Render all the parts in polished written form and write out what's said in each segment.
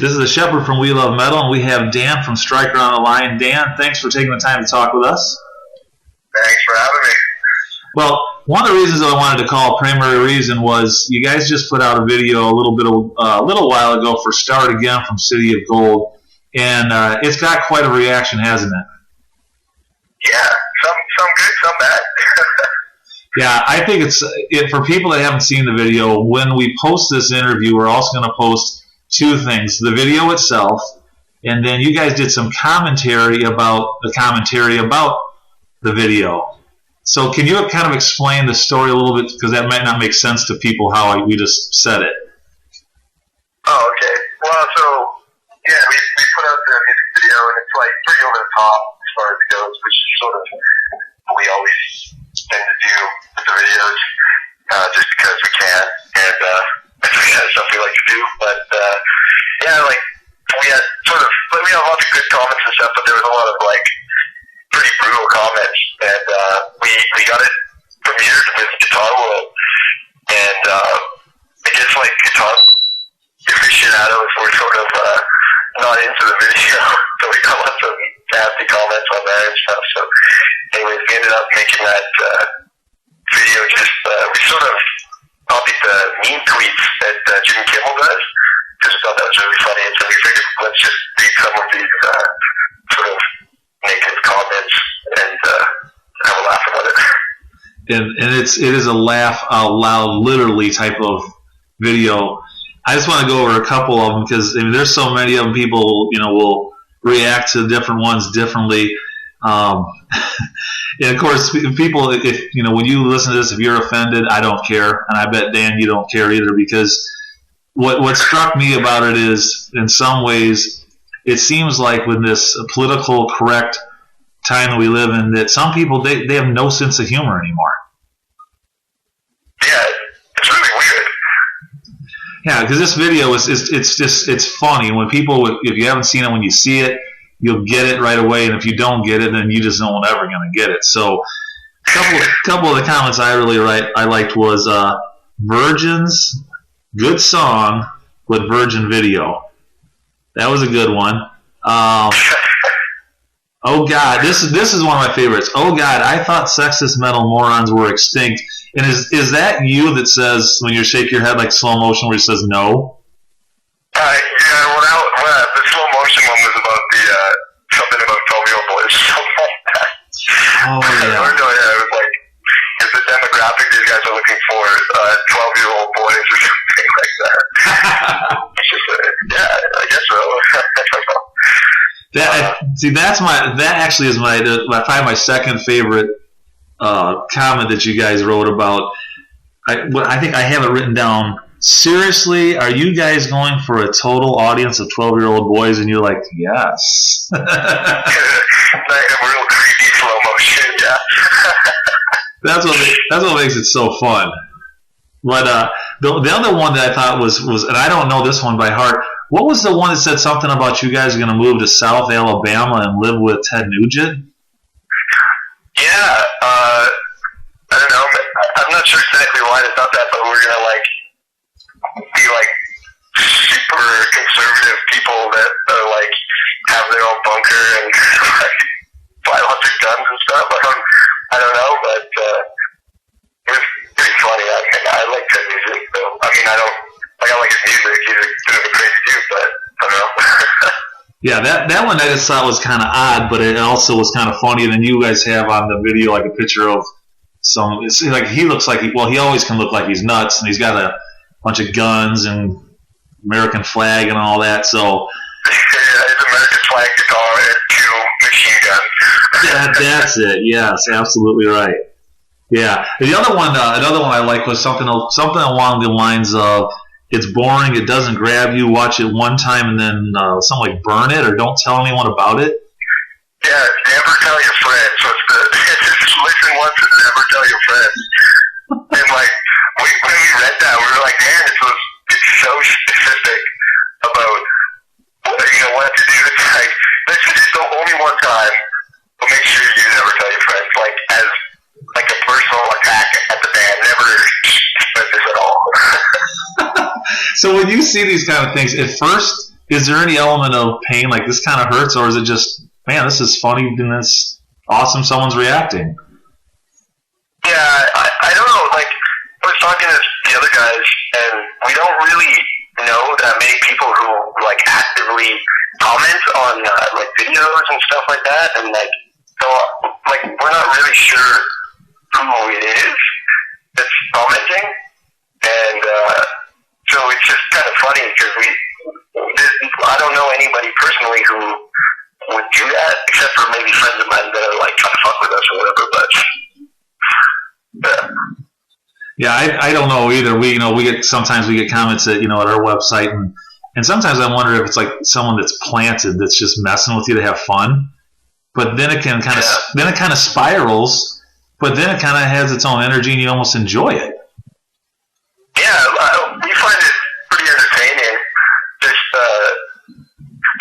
This is the Shepherd from We Love Metal, and we have Dan from Striker on the line. Dan, thanks for taking the time to talk with us. Thanks for having me. Well, one of the reasons I wanted to call, primary reason, was you guys just put out a video a little while ago for Start Again from City of Gold, and it's got quite a reaction, hasn't it? Yeah, some good, some bad. Yeah, I think for people that haven't seen the video, when we post this interview, we're also going to post two things: the video itself, and then you guys did some commentary about the video. So can you kind of explain the story a little bit, because that might not make sense to people how we just said it. Oh, okay. Well, so yeah, we put out the music video, and it's like pretty over the top as far as it goes, which is sort of what we always tend to do with the videos, just because we can, and that's the kind of stuff we like to do. But yeah, like we had we had lots of good comments and stuff, but there was a lot of like pretty brutal comments, and we got it premiered with Guitar World, and I guess like guitar aficionados were sort of not into the video, so we got lots of nasty comments on there and stuff. So anyways, we ended up making that video just we sort of copied the mean tweets that Jimmy Kimmel does, because we thought that was really funny, and so we figured let's just read some of these sort of negative comments and have a laugh about it. And it is a laugh out loud, literally type of video. I just want to go over a couple of them, because there's so many of them. People, will react to different ones differently. And of course, people, if when you listen to this, if you're offended, I don't care, and I bet Dan, you don't care either, because what struck me about it is, in some ways, it seems like with this political correct time that we live in, that some people they have no sense of humor anymore. Yeah, it's really weird. Yeah, because this video it's funny. When people, if you haven't seen it, when you see it, you'll get it right away, and if you don't get it, then you just don't ever going to get it. So, couple of the comments I liked was Virgins, good song, but Virgin video. That was a good one. Oh God, this is one of my favorites. Oh God, I thought sexist metal morons were extinct. And is that you that says, when you shake your head like slow motion, where it says no? Yeah, well, the slow motion one was about the something about 12-year-old boys. Oh yeah. No, yeah, it was like, is the demographic these guys are looking for 12-year-old boys or something like that? It's just, yeah, I guess so. I don't know. That actually is probably my second favorite comment that you guys wrote about. I think I have it written down. Seriously, are you guys going for a total audience of 12-year-old boys? And you're like, yes. Like a real creepy slow motion, yeah. That's what makes it so fun. But the other one that I thought was, and I don't know this one by heart. What was the one that said something about you guys are going to move to South Alabama and live with Ted Nugent? Yeah, I don't know. I'm not sure exactly why they thought that, but we're going to be super conservative people that are have their own bunker and buy lots of guns and stuff. I don't know, but it was pretty funny. I like Ted Nugent, so I like his music. He's a bit of a crazy dude, but I don't know. Yeah, that one I just thought was kind of odd, but it also was kind of funny. And then you guys have on the video a picture of some. It's like he looks like he always can look like he's nuts, and he's got a bunch of guns and American flag and all that. So yeah, it's American flag guitar and 2 machine guns. That's it. Yes, absolutely right. Yeah, the other one I liked was something along the lines of, it's boring, it doesn't grab you, watch it one time and then something like burn it, or don't tell anyone about it. Yeah, never tell your friends. So it's listen once and never tell your friends. And when we read that, we were like, man, it's so specific about what to do. It's like, listen, just go only one time, but make sure you never tell your friends. As a personal attack at the band, never spread this at all. So when you see these kind of things, at is there any element of pain, like this kind of hurts, or is it just, man, this is funny and it's awesome someone's reacting? Yeah, I don't know. Like, I was talking to the other guys, and we don't really know that many people who like actively comment on like videos and stuff like that, and like, so like we're not really sure who it is that's commenting, and so it's just kind of funny because I don't know anybody personally who would do that, except for maybe friends of mine that are like trying to fuck with us or whatever, but. Yeah, I don't know either. Sometimes we get comments at our website, and sometimes I wonder if it's like someone that's planted that's just messing with you to have fun. But then it kind of spirals. But then it kind of has its own energy, and you almost enjoy it. Yeah, we find it pretty entertaining. Just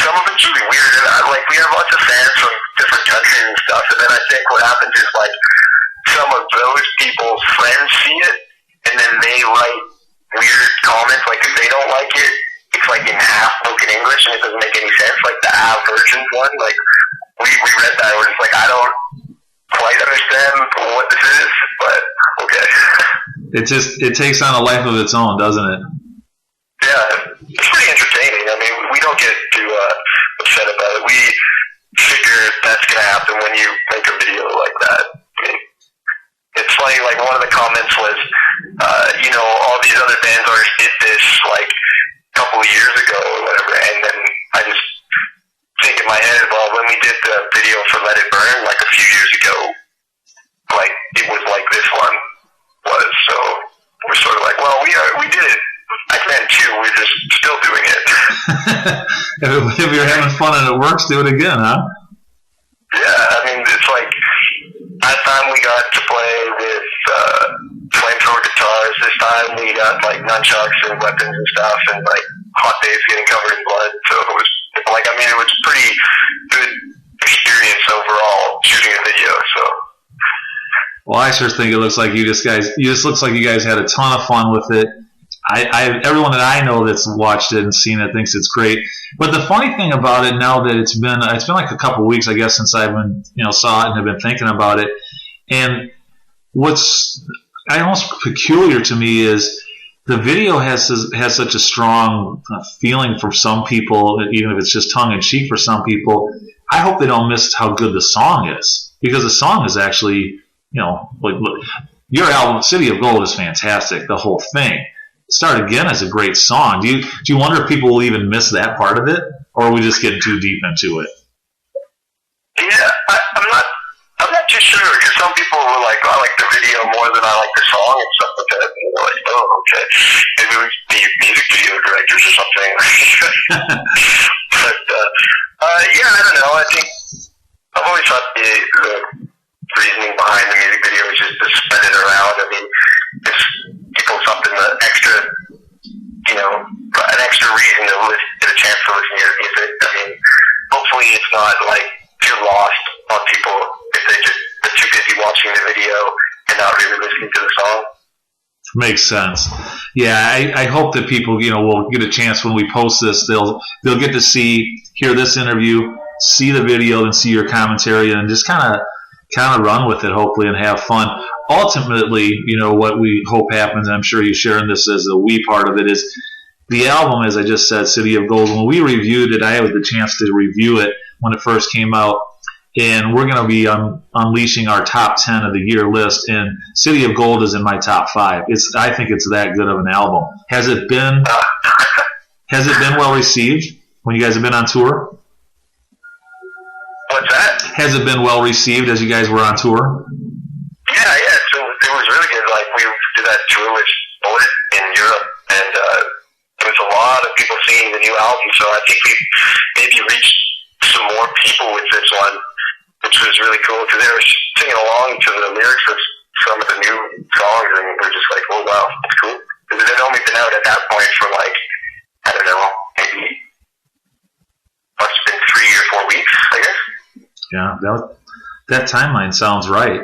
some of it's really weird, and like we have lots of fans from different countries and stuff. And then I think what happens is like some of those people's friends see it, and then they write weird comments. Like if they don't like it, it's like in half broken English, and it doesn't make any sense. Like the Av version one, like we read that, where it's like I don't quite understand what this is, but okay. It takes on a life of its own, doesn't it? Yeah, it's pretty entertaining. I mean, we don't get too upset about it. We figure that's gonna happen when you make a video like that. I mean, it's funny, like one of the comments was, all these other bands already did this like a couple of years ago or whatever, and then I just think in my head, well, when we did the video for Let It Burn like a few years ago, like it was like this one was, so we're sort of like, well, we did it. Iceman 2, we're just still doing it. If you're having fun and it works, do it again, huh? Yeah, I mean, it's like that time we got to play with flamethrower guitars. This time we got like nunchucks and weapons and stuff, and like Hot Dave's getting covered in blood. So it was like, I mean, it was pretty good experience overall shooting a video. So. Well, I sure think it looks like you just looks like you guys had a ton of fun with it. Everyone that I know that's watched it and seen it thinks it's great. But the funny thing about it, now that it's been like a couple of weeks, I guess, since I've been saw it and have been thinking about it. And what's almost peculiar to me is the video has such a strong feeling for some people, even if it's just tongue in cheek for some people. I hope they don't miss how good the song is, because the song is actually, look, your album City of Gold is fantastic, the whole thing. Start Again is a great song. Do you wonder if people will even miss that part of it, or are we just getting too deep into it? Yeah, I'm not too sure, because some people were like, I like the video more than I like the song and stuff like that. And they're like, oh, okay, maybe we should be music video directors or something. But yeah, I don't know. I think I've always thought the reasoning behind the music video is just to spread it around. I mean, it's people something extra, an extra reason to get a chance to listen to your music. I mean, hopefully it's not like too lost on people if they're too busy watching the video and not really listening to the song. Makes sense. Yeah, I hope that people, will get a chance when we post this. They'll get to hear this interview, see the video, and see your commentary, and just kind of run with it, hopefully, and have fun. Ultimately, what we hope happens, and I'm sure you're sharing this as a wee part of it, is the album, as I just said, City of Gold. When we reviewed it, I had the chance to review it when it first came out, and we're going to be unleashing our top 10 of the year list, and City of Gold is in my top 5. I think it's that good of an album. Has it been well received when you guys have been on tour? What's that? Has it been well received as you guys were on tour? Yeah, it was really good. Like, we did that tour with Bullet in Europe, and there was a lot of people seeing the new album, so I think we maybe reached some more people with this one, which was really cool, because they were singing along to the lyrics of some of the new songs, and we're just like, oh, wow, that's cool. Because it had only been out at that point for, like, I don't know, maybe must have been 3 or 4 weeks, I guess. Yeah, that timeline sounds right.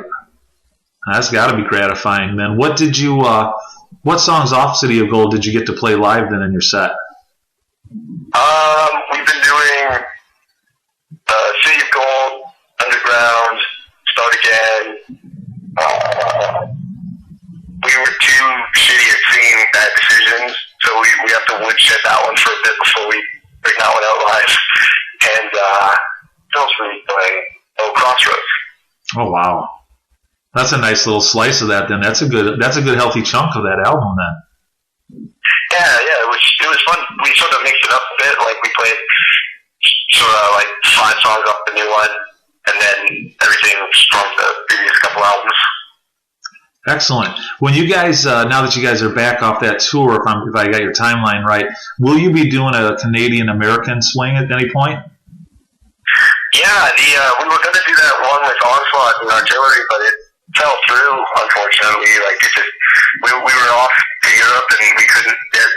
That's got to be gratifying. Then, what songs off City of Gold did you get to play live then in your set? We've been doing City of Gold, Underground, Start Again. We were too shitty at seeing bad decisions, so we have to woodshed that one for a bit before we bring that one out live. And what else were we playing? Oh, Crossroads. Oh wow, that's a nice little slice of that. Then that's a good healthy chunk of that album. Then. Yeah, it was fun. We sort of mixed it up a bit. Like we played sort of like 5 songs off the new one, and then everything from the previous couple albums. Excellent. When you guys, now that you guys are back off that tour, if I got your timeline right, will you be doing a Canadian-American swing at any point? Yeah, we were going to do that one with Onslaught and Artillery, but it fell through, unfortunately. Like, we were off to Europe, and we couldn't get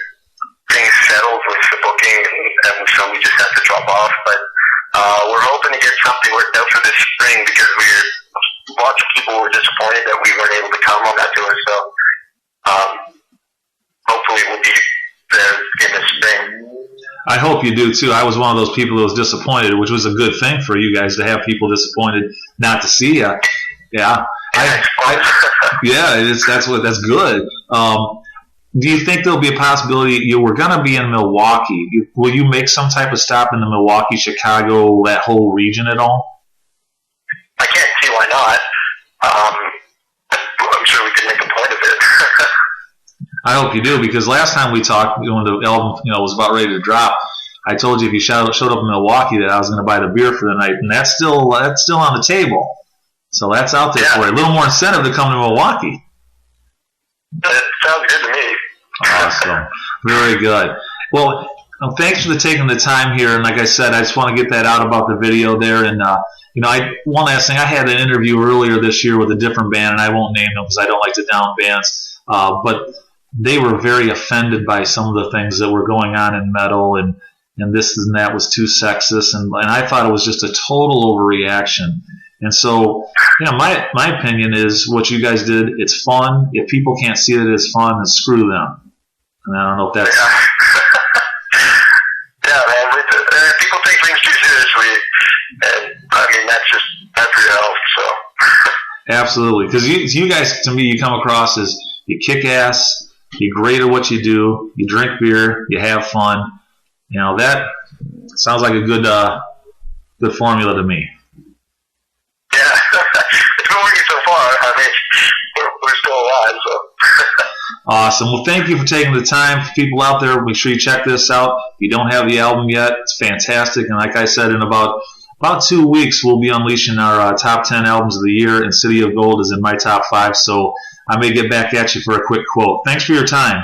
things settled with the booking, and so we just had to drop off. But we're hoping to get something worked out for this spring, because lots of people were disappointed that we weren't able to come on that tour, so hopefully we'll be there in the spring. I hope you do too. I was one of those people that was disappointed, which was a good thing for you guys to have people disappointed not to see you. Yeah, that's good. Do you think there'll be a possibility you were going to be in Milwaukee? Will you make some type of stop in the Milwaukee, Chicago, that whole region at all? I can't see why not. I'm sure we could make a point of it. I hope you do, because last time we talked, when the album was about ready to drop, I told you if you showed up in Milwaukee that I was going to buy the beer for the night, and that's still on the table. So that's out there for you. A little more incentive to come to Milwaukee. That sounds good to me. Awesome. Very good. Well, thanks for taking the time here. And like I said, I just want to get that out about the video there. And, one last thing. I had an interview earlier this year with a different band, and I won't name them because I don't like to down bands. But they were very offended by some of the things that were going on in metal, and this and that was too sexist. And I thought it was just a total overreaction. And so, my opinion is what you guys did, it's fun. If people can't see that it's fun, then screw them. And I don't know if that's... Yeah, man. People take things too seriously. And, that's real, so... Absolutely. Because you guys, to me, you come across as you kick ass, you're great at what you do, you drink beer, you have fun. That sounds like a good formula to me. Yeah, it's been working so far. We're still alive, so. Awesome. Well, thank you for taking the time. For people out there, make sure you check this out. If you don't have the album yet, it's fantastic. And like I said, in about 2 weeks, we'll be unleashing our top 10 albums of the year, and City of Gold is in my top 5. So I may get back at you for a quick quote. Thanks for your time.